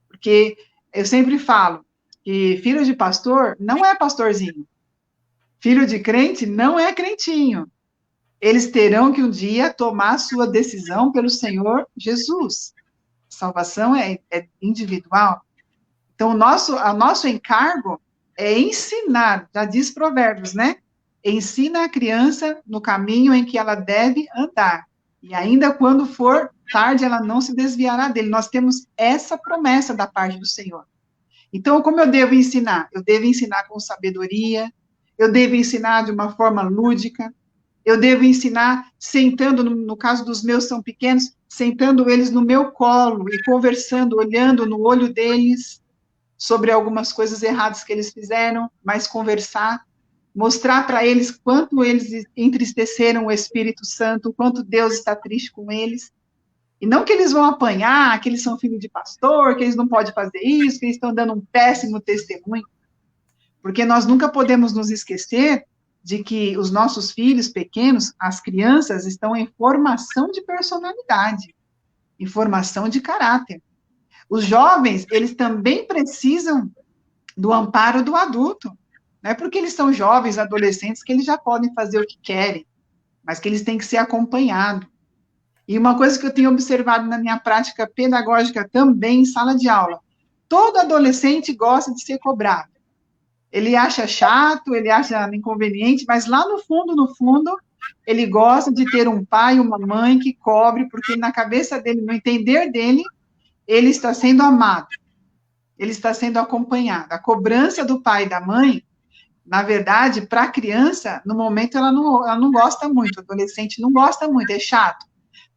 porque eu sempre falo que filho de pastor não é pastorzinho, filho de crente não é crentinho. Eles terão que um dia tomar sua decisão pelo Senhor Jesus. Salvação é individual. Então, o nosso encargo é ensinar, já diz Provérbios, né? Ensina a criança no caminho em que ela deve andar. E ainda quando for tarde, ela não se desviará dele. Nós temos essa promessa da parte do Senhor. Então, como eu devo ensinar? Eu devo ensinar com sabedoria, eu devo ensinar de uma forma lúdica, eu devo ensinar sentando, no caso dos meus são pequenos, sentando eles no meu colo e conversando, olhando no olho deles sobre algumas coisas erradas que eles fizeram, mas conversar, mostrar para eles quanto eles entristeceram o Espírito Santo, quanto Deus está triste com eles. E não que eles vão apanhar, que eles são filhos de pastor, que eles não podem fazer isso, que eles estão dando um péssimo testemunho. Porque nós nunca podemos nos esquecer de que os nossos filhos pequenos, as crianças, estão em formação de personalidade, em formação de caráter. Os jovens, eles também precisam do amparo do adulto. Não é porque eles são jovens, adolescentes, que eles já podem fazer o que querem, mas que eles têm que ser acompanhados. E uma coisa que eu tenho observado na minha prática pedagógica também em sala de aula, todo adolescente gosta de ser cobrado. Ele acha chato, ele acha inconveniente, mas lá no fundo, ele gosta de ter um pai e uma mãe que cobre, porque na cabeça dele, no entender dele, ele está sendo amado, ele está sendo acompanhado. A cobrança do pai e da mãe, na verdade, para a criança, no momento ela não gosta muito, o adolescente não gosta muito, é chato.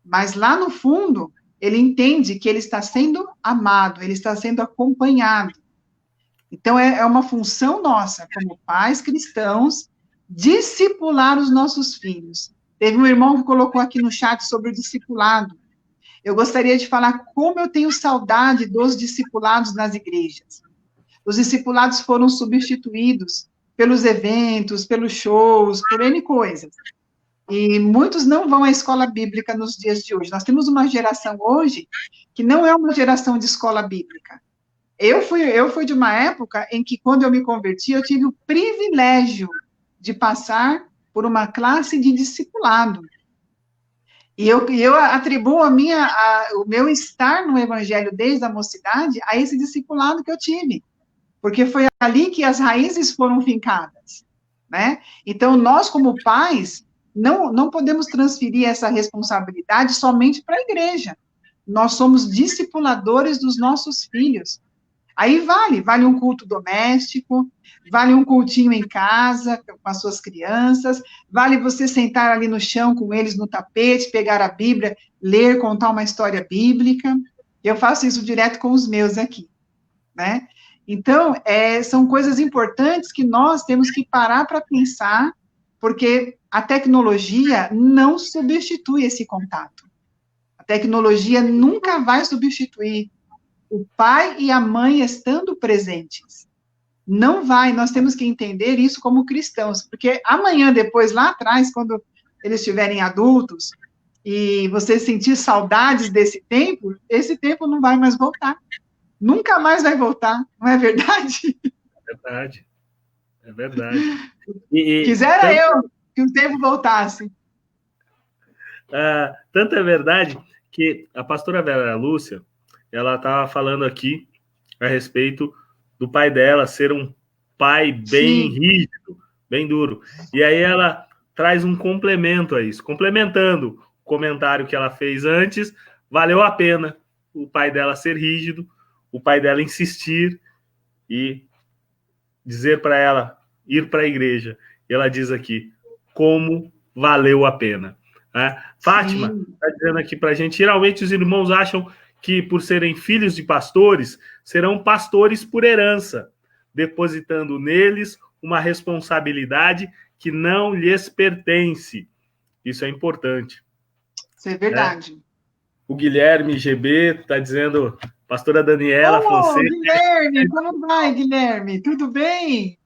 Mas lá no fundo, ele entende que ele está sendo amado, ele está sendo acompanhado. Então, é uma função nossa, como pais cristãos, discipular os nossos filhos. Teve um irmão que colocou aqui no chat sobre o discipulado. Eu gostaria de falar como eu tenho saudade dos discipulados nas igrejas. Os discipulados foram substituídos pelos eventos, pelos shows, por N coisas. E muitos não vão à escola bíblica nos dias de hoje. Nós temos uma geração hoje que não é uma geração de escola bíblica. Eu fui de uma época em que, quando eu me converti, eu tive o privilégio de passar por uma classe de discipulado. E eu atribuo o meu estar no Evangelho desde a mocidade a esse discipulado que eu tive, porque foi ali que as raízes foram fincadas, né? Então, nós, como pais, não podemos transferir essa responsabilidade somente para a igreja. Nós somos discipuladores dos nossos filhos. Aí vale um culto doméstico, vale um cultinho em casa com as suas crianças, vale você sentar ali no chão com eles no tapete, pegar a Bíblia, ler, contar uma história bíblica. Eu faço isso direto com os meus aqui, né? Então, são coisas importantes que nós temos que parar para pensar, porque a tecnologia não substitui esse contato. A tecnologia nunca vai substituir o pai e a mãe estando presentes. Não vai, nós temos que entender isso como cristãos, porque amanhã, depois, lá atrás, quando eles estiverem adultos, e você sentir saudades desse tempo, esse tempo não vai mais voltar. Nunca mais vai voltar, não é verdade? É verdade, é verdade. Quisera eu que o tempo voltasse. Tanto é verdade que a pastora Vera Lúcia, ela estava falando aqui a respeito do pai dela ser um pai bem rígido, bem duro. E aí ela traz um complemento a isso, complementando o comentário que ela fez antes, valeu a pena o pai dela ser rígido, o pai dela insistir e dizer para ela ir para a igreja. E ela diz aqui, como valeu a pena. Fátima está dizendo aqui para a gente, geralmente os irmãos acham que por serem filhos de pastores, serão pastores por herança, depositando neles uma responsabilidade que não lhes pertence. Isso é importante. Isso é verdade. O Guilherme GB está dizendo, pastora Daniela Fonseca. Guilherme, como vai, Guilherme? Tudo bem?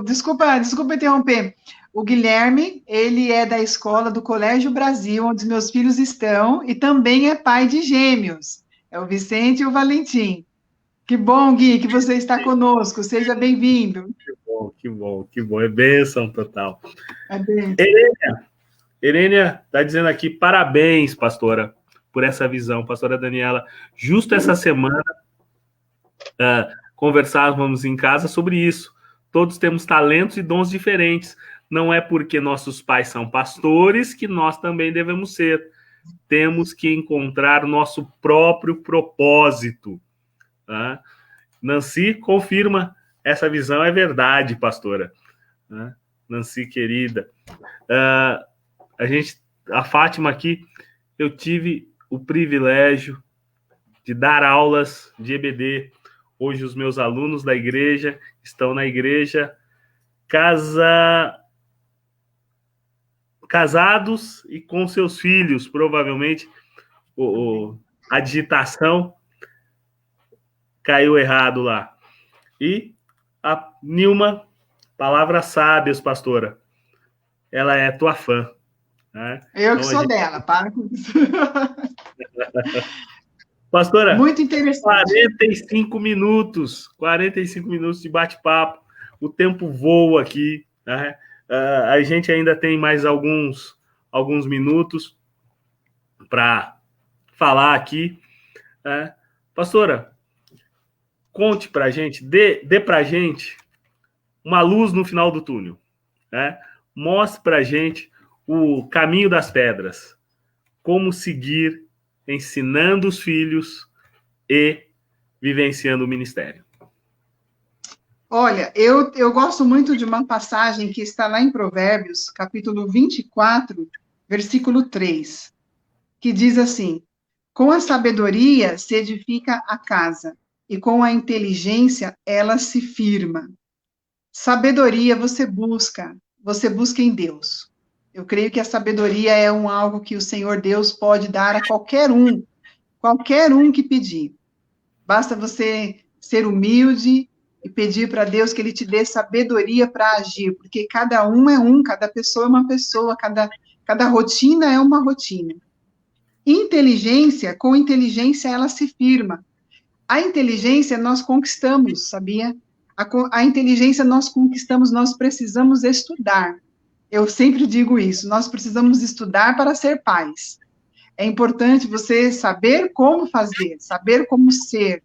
Desculpa interromper. O Guilherme, ele é da escola do Colégio Brasil, onde os meus filhos estão, e também é pai de gêmeos. É o Vicente e o Valentim. Que bom, Gui, que você está conosco. Seja bem-vindo. Que bom. É bênção total. É bênção. Erênia está dizendo aqui, parabéns, pastora, por essa visão. Pastora Daniela, justo essa semana, conversávamos em casa sobre isso. Todos temos talentos e dons diferentes. Não é porque nossos pais são pastores que nós também devemos ser. Temos que encontrar nosso próprio propósito. Tá? Nancy confirma essa visão, é verdade, pastora. Nancy, querida. A Fátima aqui, eu tive o privilégio de dar aulas de EBD. Hoje os meus alunos da igreja estão na igreja casados e com seus filhos, provavelmente a digitação caiu errado lá. E a Nilma, palavras sábias, pastora, ela é tua fã. Né? Eu que sou dela, para com isso. Pastora, muito interessante. 45 minutos de bate-papo, o tempo voa aqui, né? A gente ainda tem mais alguns minutos para falar aqui. Pastora, conte para a gente, dê para a gente uma luz no final do túnel. Né? Mostre para a gente o caminho das pedras, como seguir ensinando os filhos e vivenciando o ministério. Olha, eu gosto muito de uma passagem que está lá em Provérbios, capítulo 24, versículo 3, que diz assim: com a sabedoria se edifica a casa, e com a inteligência ela se firma. Sabedoria você busca em Deus. Eu creio que a sabedoria é algo que o Senhor Deus pode dar a qualquer um que pedir. Basta você ser humilde e pedir para Deus que Ele te dê sabedoria para agir, porque cada um é cada pessoa é uma pessoa, cada rotina é uma rotina. Inteligência, com inteligência ela se firma. A inteligência nós conquistamos, sabia? A inteligência nós conquistamos, nós precisamos estudar. Eu sempre digo isso, nós precisamos estudar para ser pais. É importante você saber como fazer, saber como ser.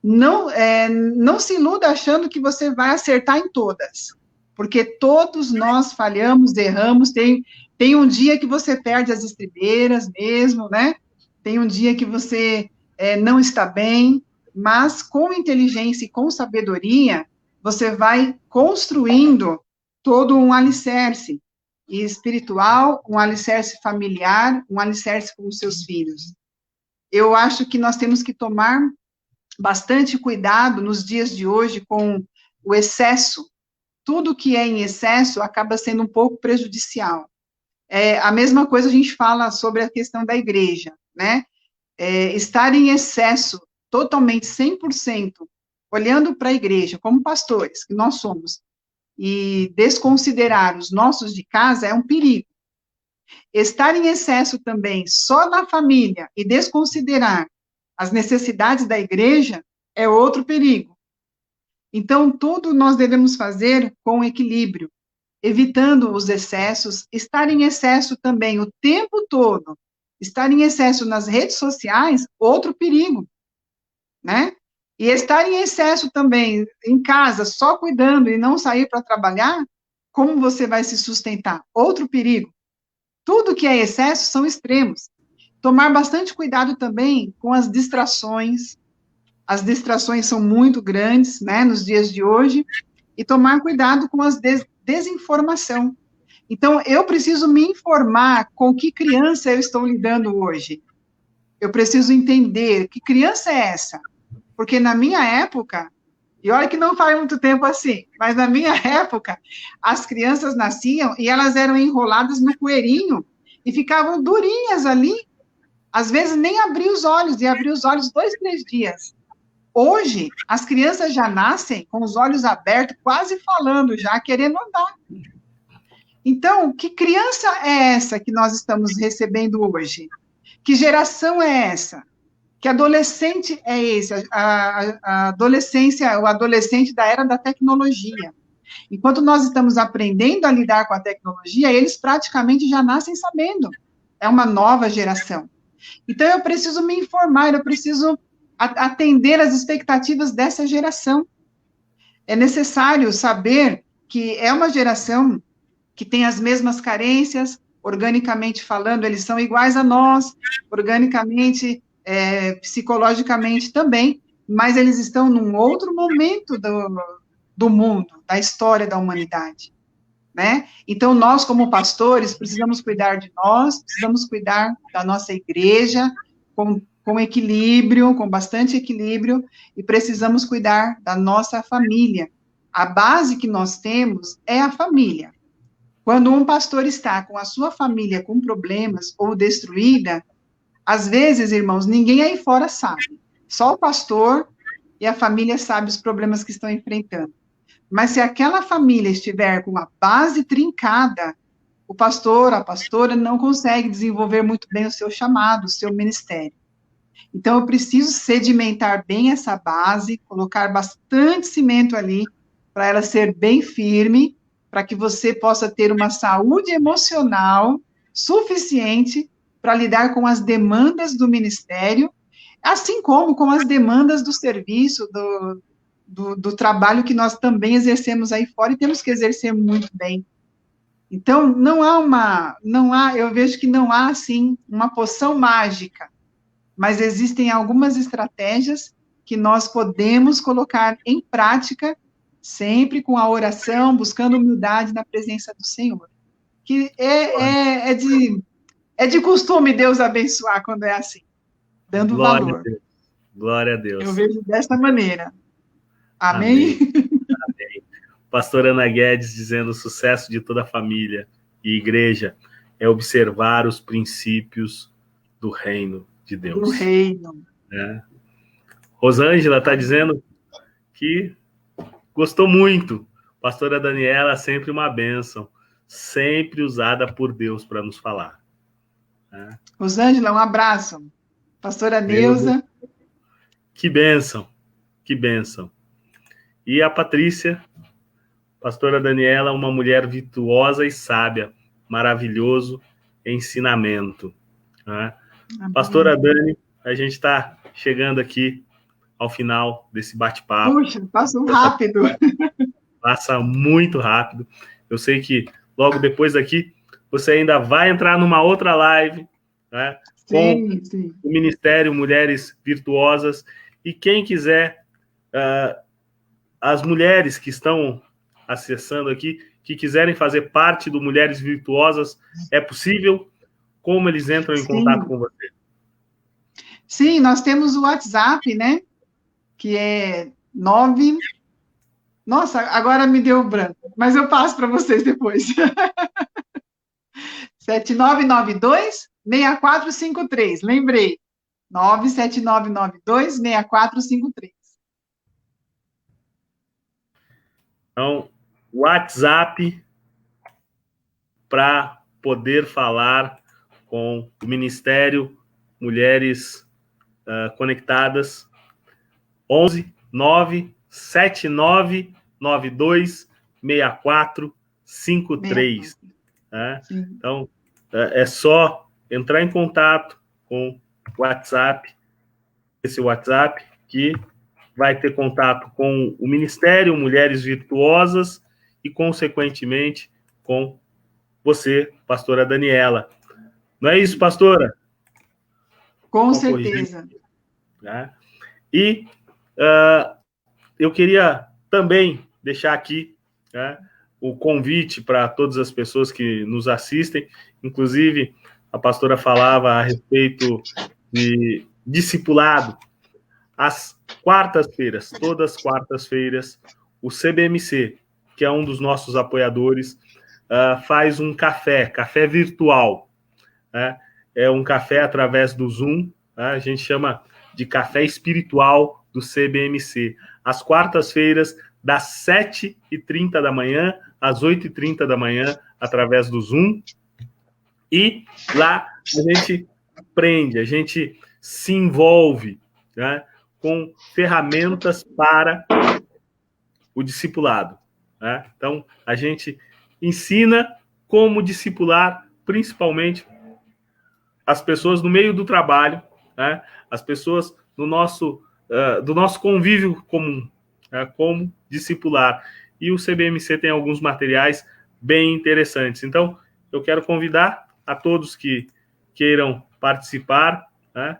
Não se iluda achando que você vai acertar em todas, porque todos nós falhamos, erramos, tem um dia que você perde as estribeiras mesmo, né? Tem um dia que você não está bem, mas com inteligência e com sabedoria, você vai construindo todo um alicerce espiritual, um alicerce familiar, um alicerce com os seus filhos. Eu acho que nós temos que tomar bastante cuidado nos dias de hoje com o excesso. Tudo que é em excesso acaba sendo um pouco prejudicial. A mesma coisa a gente fala sobre a questão da igreja, né? Estar em excesso, totalmente, 100%, olhando para a igreja, como pastores, que nós somos, e desconsiderar os nossos de casa é um perigo. Estar em excesso também só na família e desconsiderar as necessidades da igreja é outro perigo. Então, tudo nós devemos fazer com equilíbrio, evitando os excessos, estar em excesso também o tempo todo, estar em excesso nas redes sociais, outro perigo, né? E estar em excesso também em casa, só cuidando e não sair para trabalhar, como você vai se sustentar? Outro perigo. Tudo que é excesso são extremos. Tomar bastante cuidado também com as distrações são muito grandes, né, nos dias de hoje, e tomar cuidado com as desinformação. Então, eu preciso me informar com que criança eu estou lidando hoje. Eu preciso entender que criança é essa, porque na minha época, e olha que não faz muito tempo assim, mas na minha época, as crianças nasciam e elas eram enroladas no cueirinho e ficavam durinhas ali, às vezes nem abriam os olhos, e abriam os olhos 2, 3 dias. Hoje, as crianças já nascem com os olhos abertos, quase falando, já querendo andar. Então, que criança é essa que nós estamos recebendo hoje? Que geração é essa? Que adolescente é esse? A adolescência, o adolescente da era da tecnologia. Enquanto nós estamos aprendendo a lidar com a tecnologia, eles praticamente já nascem sabendo. É uma nova geração. Então, eu preciso me informar, eu preciso atender às expectativas dessa geração. É necessário saber que é uma geração que tem as mesmas carências, organicamente falando, eles são iguais a nós, organicamente, psicologicamente também, mas eles estão num outro momento do mundo, da história da humanidade, né? Então, nós, como pastores, precisamos cuidar de nós, precisamos cuidar da nossa igreja, com equilíbrio, com bastante equilíbrio, e precisamos cuidar da nossa família. A base que nós temos é a família. Quando um pastor está com a sua família com problemas ou destruída, às vezes, irmãos, ninguém aí fora sabe. Só o pastor e a família sabe os problemas que estão enfrentando. Mas se aquela família estiver com uma base trincada, o pastor, a pastora não consegue desenvolver muito bem o seu chamado, o seu ministério. Então, eu preciso sedimentar bem essa base, colocar bastante cimento ali, para ela ser bem firme, para que você possa ter uma saúde emocional suficiente para lidar com as demandas do ministério, assim como com as demandas do serviço, do trabalho que nós também exercemos aí fora e temos que exercer muito bem. Então, eu vejo que não há, assim, uma poção mágica, mas existem algumas estratégias que nós podemos colocar em prática, sempre com a oração, buscando humildade na presença do Senhor. Que é de costume Deus abençoar quando é assim, dando valor. Glória a Deus. Eu vejo desta maneira. Amém? Amém. Pastora Ana Guedes dizendo: o sucesso de toda a família e igreja é observar os princípios do reino de Deus. Do reino. Rosângela está dizendo que gostou muito. Pastora Daniela, sempre uma bênção, sempre usada por Deus para nos falar. Rosângela, um abraço. Pastora Neuza. Que bênção, que bênção. E a Patrícia Pastora Daniela, uma mulher virtuosa e sábia, maravilhoso ensinamento. Né? Pastora Dani, a gente está chegando aqui ao final desse bate-papo. Puxa, passou rápido. Passa muito rápido. Eu sei que logo depois daqui você ainda vai entrar numa outra live, né, sim, com sim. o Ministério Mulheres Virtuosas. E quem quiser, as mulheres que estão acessando aqui, que quiserem fazer parte do Mulheres Virtuosas, é possível? Como eles entram em contato com você? Sim, nós temos o WhatsApp, né? Que é 9... Nossa, agora me deu branco, mas eu passo para vocês depois. 7992-6453, lembrei. 97992-6453. Então, WhatsApp para poder falar com o Ministério Mulheres Conectadas, 11 97992 6453. Né? Então, é só entrar em contato com o WhatsApp, esse WhatsApp que vai ter contato com o Ministério Mulheres Virtuosas e, consequentemente, com você, pastora Daniela. Não é isso, pastora? Com certeza. Né? E eu queria também deixar aqui, né, o convite para todas as pessoas que nos assistem. Inclusive, a pastora falava a respeito de discipulado. Às quartas-feiras, todas as quartas-feiras, o CBMC, que é um dos nossos apoiadores, faz um café virtual. Né? É um café através do Zoom, né? A gente chama de café espiritual do CBMC. Às quartas-feiras, das 7h30 da manhã às 8h30 da manhã, através do Zoom. E lá a gente aprende, a gente se envolve, né, com ferramentas para o discipulado. Né? Então, a gente ensina como discipular, principalmente as pessoas no meio do trabalho, né? As pessoas do nosso convívio comum, né? Como discipular. E o CBMC tem alguns materiais bem interessantes. Então, eu quero convidar a todos que queiram participar, né,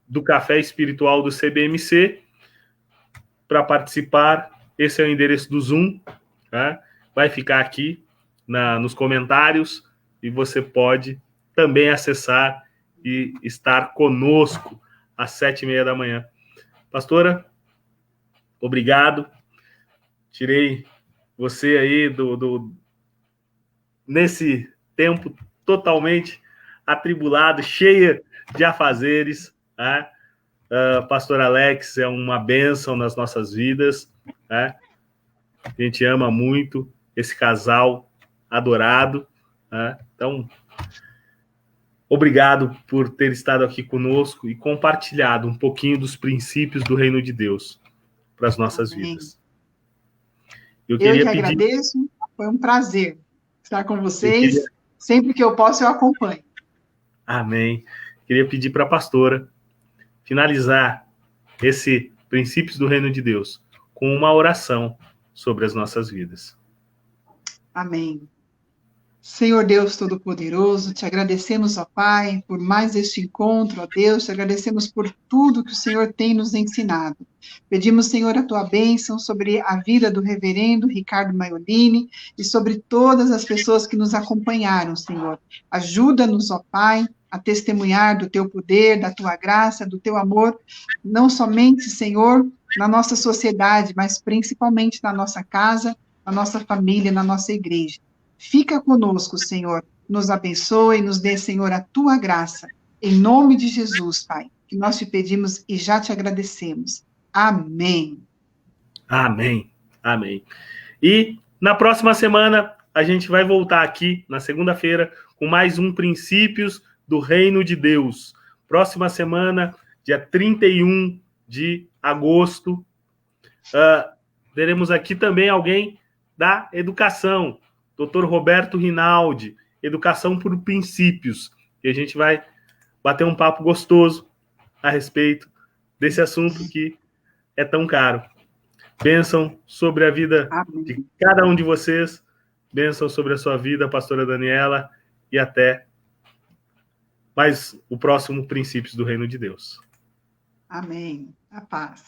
do Café Espiritual do CBMC. Para participar, esse é o endereço do Zoom, né? Vai ficar aqui nos comentários e você pode também acessar e estar conosco às 7h30 da manhã. Pastora, obrigado. Tirei você aí nesse tempo totalmente atribulado, cheia de afazeres, né? Pastor Alex é uma bênção nas nossas vidas, né? A gente ama muito esse casal adorado, né? Então, obrigado por ter estado aqui conosco e compartilhado um pouquinho dos princípios do reino de Deus para as nossas vidas. Eu que agradeço, foi um prazer estar com vocês. Sempre que eu posso, eu acompanho. Amém. Queria pedir para a pastora finalizar esse princípios do reino de Deus com uma oração sobre as nossas vidas. Amém. Senhor Deus Todo-Poderoso, te agradecemos, ó Pai, por mais este encontro, ó Deus, te agradecemos por tudo que o Senhor tem nos ensinado. Pedimos, Senhor, a tua bênção sobre a vida do reverendo Ricardo Maiolini e sobre todas as pessoas que nos acompanharam, Senhor. Ajuda-nos, ó Pai, a testemunhar do teu poder, da tua graça, do teu amor, não somente, Senhor, na nossa sociedade, mas principalmente na nossa casa, na nossa família, na nossa igreja. Fica conosco, Senhor, nos abençoe, nos dê, Senhor, a tua graça, em nome de Jesus, Pai, que nós te pedimos e já te agradecemos. Amém. Amém, amém. E na próxima semana, a gente vai voltar aqui, na segunda-feira, com mais um Princípios do Reino de Deus. Próxima semana, dia 31 de agosto, Teremos aqui também alguém da educação, Dr. Roberto Rinaldi, Educação por Princípios. E a gente vai bater um papo gostoso a respeito desse assunto que é tão caro. Bênção sobre a vida de cada um de vocês, bênção sobre a sua vida, pastora Daniela, e até mais o próximo Princípios do Reino de Deus. Amém. A paz.